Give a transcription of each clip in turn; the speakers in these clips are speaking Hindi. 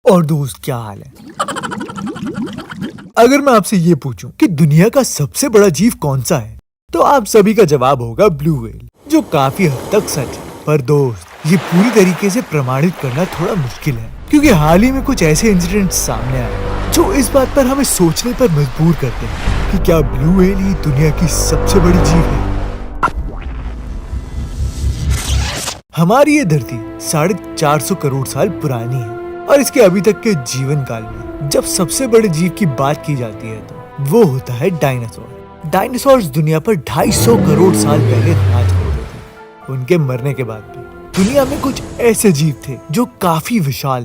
और दोस्त क्या हाल है? अगर मैं आपसे ये पूछूं कि दुनिया का सबसे बड़ा जीव कौन सा है, तो आप सभी का जवाब होगा ब्लू व्हेल, जो काफी हद तक सच है। पर दोस्त, ये पूरी तरीके से प्रमाणित करना थोड़ा मुश्किल है, क्योंकि हाल ही में कुछ ऐसे इंसिडेंट सामने आए जो इस बात पर हमें सोचने पर मजबूर करते हैं कि क्या ब्लू व्हेल ही दुनिया की सबसे बड़ी जीव है। हमारी ये धरती 450 करोड़ साल पुरानी है, और इसके अभी तक के जीवन काल में जब सबसे बड़े जीव की बात की जाती है तो वो होता है डायनासोर। डायनासोर्स दुनिया पर 250 करोड़ साल पहले राज करते थे। उनके मरने के बाद भी दुनिया में कुछ ऐसे जीव थे जो काफी विशाल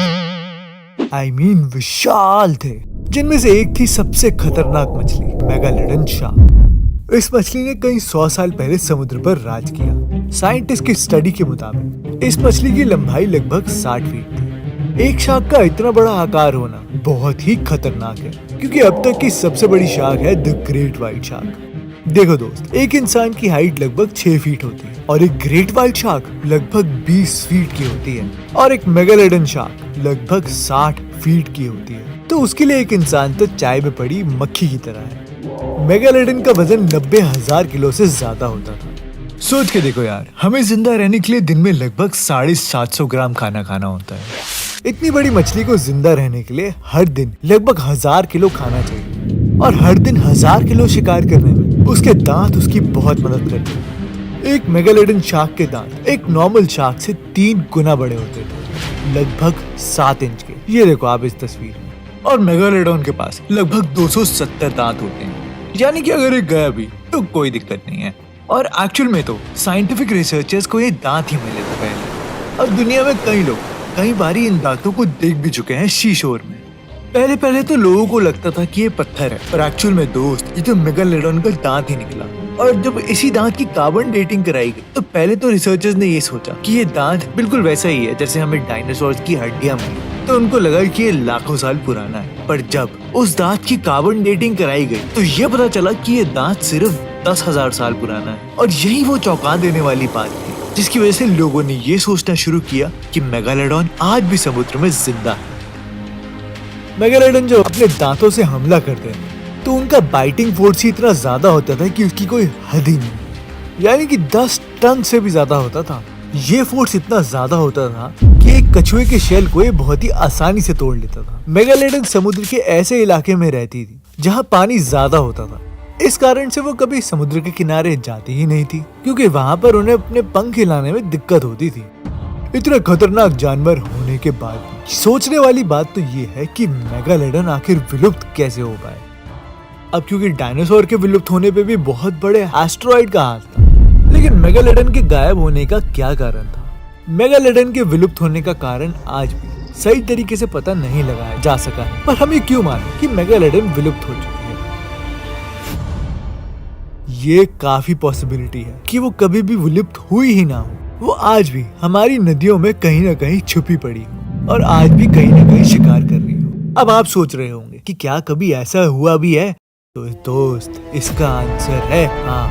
विशाल थे, जिनमें से एक थी सबसे खतरनाक मछली, मेगालोडन शार्क। इस मछली ने कई 100 साल पहले समुद्र पर राज किया। साइंटिस्ट की स्टडी के मुताबिक इस मछली की लंबाई लगभग 60 फीट थी। एक शार्क का इतना बड़ा आकार होना बहुत ही खतरनाक है, क्योंकि अब तक की सबसे बड़ी शार्क है द ग्रेट व्हाइट शार्क। देखो दोस्त, एक इंसान की हाइट लगभग 6 फीट होती है और एक ग्रेट व्हाइट शार्क लगभग 20 फीट की होती है, और एक मेगालोडन शार्क लगभग 60 फीट की होती है। तो उसके लिए एक इंसान तो चाय में पड़ी मक्खी की तरह है। मेगालोडन का वजन 90,000 किलो से ज्यादा होता था। सोच के देखो यार, हमें जिंदा रहने के लिए दिन में लगभग 750 ग्राम खाना खाना होता है। इतनी बड़ी मछली को जिंदा रहने के लिए हर दिन लगभग 1000 किलो खाना चाहिए, और हर दिन 1000 किलो शिकार करने में उसके दांत उसकी बहुत मदद करते हैं। एक मेगालोडन शार्क के दांत एक नॉर्मल शार्क से 3 गुना बड़े होते थे, लगभग 7 इंच के। ये देखो आप इस तस्वीर में। और मेगालोडन के पास लगभग 270 दांत होते हैं, यानी कि अगर एक गया भी तो कोई दिक्कत नहीं है। और एक्चुअल में तो साइंटिफिक रिसर्चर्स को ये दांत ही मिले थे पहले, और दुनिया में कई लोग कई बारी इन दांतों को देख भी चुके हैं शीशोर में। पहले तो लोगों को लगता था कि ये पत्थर है, पर एक्चुअल में दोस्त ये तो मेगालोडन का दांत ही निकला। और जब इसी दांत की कार्बन डेटिंग कराई गई, तो पहले तो रिसर्चर्स ने ये सोचा कि ये दांत बिल्कुल वैसा ही है जैसे हमें डायनासोर की हड्डियां मिली, तो उनको लगा कि ये लाखों साल पुराना है। पर जब उस दांत की कार्बन डेटिंग कराई गई, तो ये पता चला कि ये दांत सिर्फ 10,000 साल पुराना है। और यही वो चौंका देने वाली बात थी, जिसकी वजह से लोगों ने ये सोचना शुरू किया कि मेगालोडन आज भी समुद्र में जिंदा है। मेगालोडन जो अपने दांतों से हमला करते हैं, तो उनका बाइटिंग फोर्स ही इतना ज्यादा होता था कि उसकी कोई हद ही नहीं, यानी कि 10 टन से भी ज्यादा होता था। ये फोर्स इतना ज्यादा होता था कि एक कछुए के शेल को ये बहुत ही आसानी से तोड़ लेता था। मेगालोडन समुद्र के ऐसे इलाके में रहती थी जहाँ पानी ज्यादा होता था। इस कारण से वो कभी समुद्र के किनारे जाती ही नहीं थी, क्योंकि वहाँ पर उन्हें अपने पंख हिलाने में दिक्कत होती थी। इतना खतरनाक जानवर होने के बाद सोचने वाली बात तो ये है कि मेगालोडन आखिर विलुप्त कैसे हो पाए। अब क्योंकि डायनासोर के विलुप्त होने पे भी बहुत बड़े एस्टेरॉइड का हाथ था, लेकिन मेगालोडन के गायब होने का क्या कारण था? मेगालोडन के विलुप्त होने का कारण आज भी सही तरीके से पता नहीं लगाया जा सका है। पर हम ये क्यों माने कि मेगालोडन विलुप्त हो चुकी है? ये काफी पॉसिबिलिटी है कि वो कभी भी विलुप्त हुई ही ना हो। वो आज भी हमारी नदियों में कहीं ना कहीं छुपी पड़ी हो, और आज भी कहीं ना कहीं शिकार कर रही हो। अब आप सोच रहे होंगे कि क्या कभी ऐसा हुआ भी है? तो दोस्त, इसका आंसर है हाँ,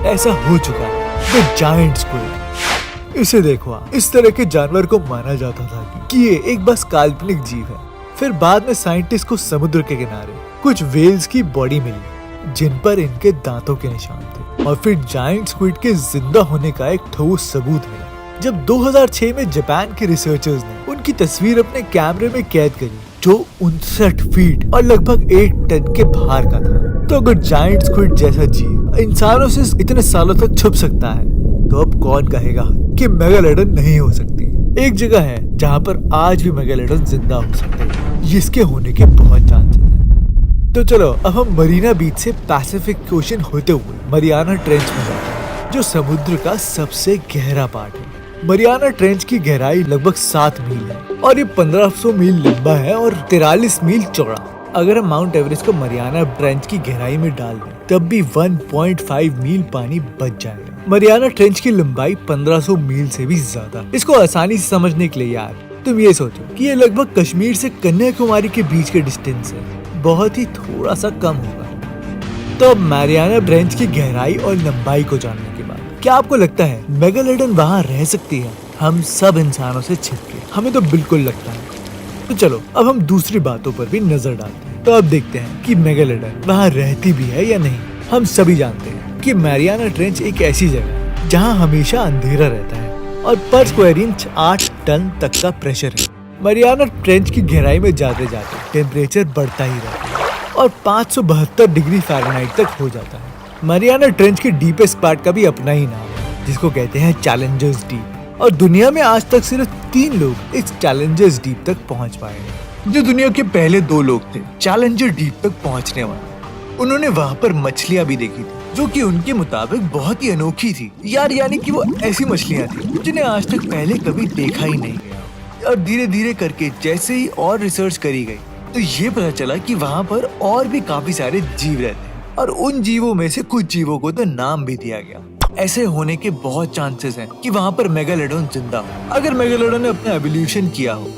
ऐसा हो चुका है। The giant squid. इसे देखो आप, इस तरह के जानवर को माना जाता था कि ये एक बस काल्पनिक जीव है। फिर बाद में साइंटिस्ट को समुद्र के किनारे कुछ व्हेल्स की बॉडी मिली जिन पर इनके दांतों के निशान थे, और फिर जायंट स्क्विड के जिंदा होने का एक ठोस सबूत मिला जब 2006 में जापान के रिसर्चर्स ने उनकी तस्वीर अपने कैमरे में कैद करी, जो 59 फीट और लगभग 1 टन के भार का था। तो अगर जायंट स्क्विड जैसा जीव इंसानों से इतने सालों तक छुप सकता है, तो अब कौन कहेगा कि मेगालोडन नहीं हो सकती? एक जगह है जहाँ पर आज भी मेगालोडन जिंदा हो सकते हैं, जिसके होने के बहुत चांसेस हैं। तो चलो अब हम मरीना बीच से पैसिफिक ओशन होते हुए मरियाना ट्रेंच में जाते हैं, जो समुद्र का सबसे गहरा पार्ट है। मरियाना ट्रेंच की गहराई लगभग 7 मील है, और ये 1500 मील लंबा है और 43 मील चौड़ा। अगर हम माउंट एवरेस्ट को मरियाना ट्रेंच की गहराई में डाल दें, तब भी 1.5 मील पानी बच जाएगा। मरियाना ट्रेंच की लंबाई 1500 मील से भी ज्यादा। इसको आसानी से समझने के लिए यार तुम ये सोचो कि ये लगभग कश्मीर से कन्याकुमारी के बीच के डिस्टेंस है, बहुत ही थोड़ा सा कम होगा। तो अब मरियाना ट्रेंच की गहराई और लंबाई को जानने के बाद क्या आपको लगता है मेगालोडन वहाँ रह सकती है हम सब इंसानों से छिपके? हमें तो बिल्कुल लगता है तो चलो अब हम दूसरी बातों पर भी नजर डालते हैं। तो अब देखते हैं कि मेगालोडन वहाँ रहती भी है या नहीं। हम सभी जानते हैं कि मैरियाना ट्रेंच एक ऐसी जगह है जहाँ हमेशा अंधेरा रहता है और पर स्क्वायर इंच 8 टन तक का प्रेशर है। मैरियाना ट्रेंच की गहराई में जाते जाते टेम्परेचर बढ़ता ही रहता है और 572 डिग्री फ़ारेनहाइट तक हो जाता है। मैरियाना ट्रेंच के डीपेस्ट पार्ट का भी अपना ही नाम है, जिसको कहते हैं चैलेंजर्स डीप। और दुनिया में आज तक सिर्फ 3 लोग इस चैलेंजर्स डीप तक पहुंच पाए हैं, जो दुनिया के पहले 2 लोग थे चैलेंजर डीप तक पहुंचने वाले। उन्होंने वहाँ पर मछलियाँ भी देखी थी जो कि उनके मुताबिक बहुत ही अनोखी थी यार, यानी कि वो ऐसी मछलियाँ थी जिन्हें आज तक पहले कभी देखा ही नहीं गया। और धीरे धीरे करके जैसे ही और रिसर्च करी गई तो ये पता चला कि वहाँ पर और भी काफी सारे जीव रहते हैं और उन जीवों में से कुछ जीवों को तो नाम भी दिया गया। ऐसे होने के बहुत चांसेस हैं कि वहाँ पर मेगालोडन जिंदा हो, अगर मेगालोडन ने अपना एवोल्यूशन किया हो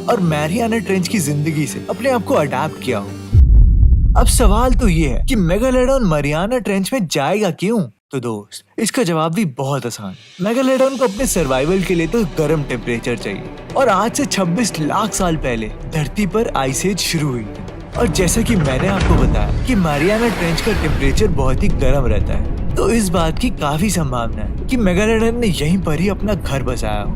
और मैरियाना ट्रेंच की जिंदगी से अपने आप को अडैप्ट किया हो। अब सवाल तो ये है कि मेगालोडन मैरियाना ट्रेंच में जाएगा क्यों? तो दोस्त, इसका जवाब भी बहुत आसान। मेगालोडन को अपने सर्वाइवल के लिए तो गर्म टेम्परेचर चाहिए और आज से 26 लाख साल पहले धरती पर आइस एज शुरू हुई थी। और जैसा कि मैंने आपको बताया कि मैरियाना ट्रेंच का टेम्परेचर बहुत ही गर्म रहता है, तो इस बात की काफी संभावना है कि मेगालोडन ने यहीं पर ही अपना घर बसाया हो।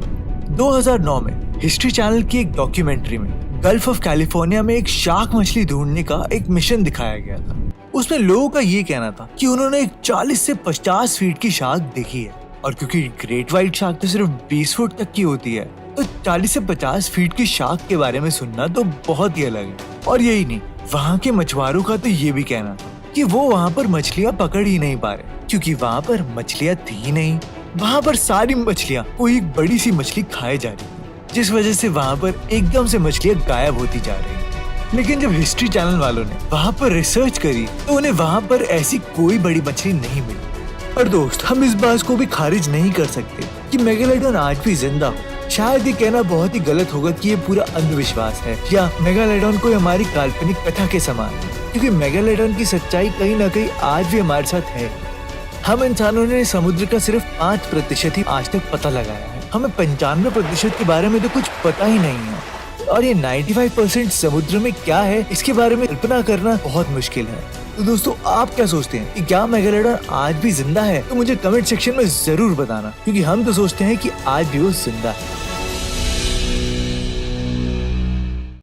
2009 में हिस्ट्री चैनल की एक डॉक्यूमेंट्री में गल्फ ऑफ कैलिफोर्निया में एक शार्क मछली ढूंढने का एक मिशन दिखाया गया था। उसमें लोगों का ये कहना था कि उन्होंने एक 40 से 50 फीट की शार्क देखी है, और क्योंकि ग्रेट व्हाइट शार्क तो सिर्फ 20 फुट तक की होती है, तो 40 से 50 फीट की शार्क के बारे में सुनना तो बहुत ही अलग है। और यही नहीं, वहाँ के मछुआरों का तो ये भी कहना था कि वो वहाँ पर मछलियाँ पकड़ ही नहीं पा रहे, क्योंकि वहाँ पर मछलियाँ थी नहीं। वहाँ पर सारी मछलियाँ कोई एक बड़ी सी मछली खाए जा रही, जिस वजह से वहाँ पर एकदम से मछलियाँ गायब होती जा रही। लेकिन जब हिस्ट्री चैनल वालों ने वहाँ पर रिसर्च करी तो उन्हें वहाँ पर ऐसी कोई बड़ी मछली नहीं मिली। और दोस्त, हम इस बात को भी खारिज नहीं कर सकते कि मेगालोडन आज भी जिंदा हो। शायद ये कहना बहुत ही गलत होगा कि ये पूरा अंधविश्वास है या मेगालोडन कोई हमारी काल्पनिक कथा के समान है, क्योंकि मेगालोडन की सच्चाई कहीं न कहीं आज भी हमारे साथ है। हम इंसानों ने समुद्र का सिर्फ 5% ही आज तक पता लगाया है। हमें 95% के बारे में तो कुछ पता ही नहीं है, और ये 95% समुद्र में क्या है इसके बारे में कल्पना करना बहुत मुश्किल है। तो दोस्तों, आप क्या सोचते हैं कि क्या मेगालोडन आज भी जिंदा है? तो मुझे कमेंट सेक्शन में जरूर बताना, क्योंकि हम तो सोचते हैं कि आज भी वो जिंदा है।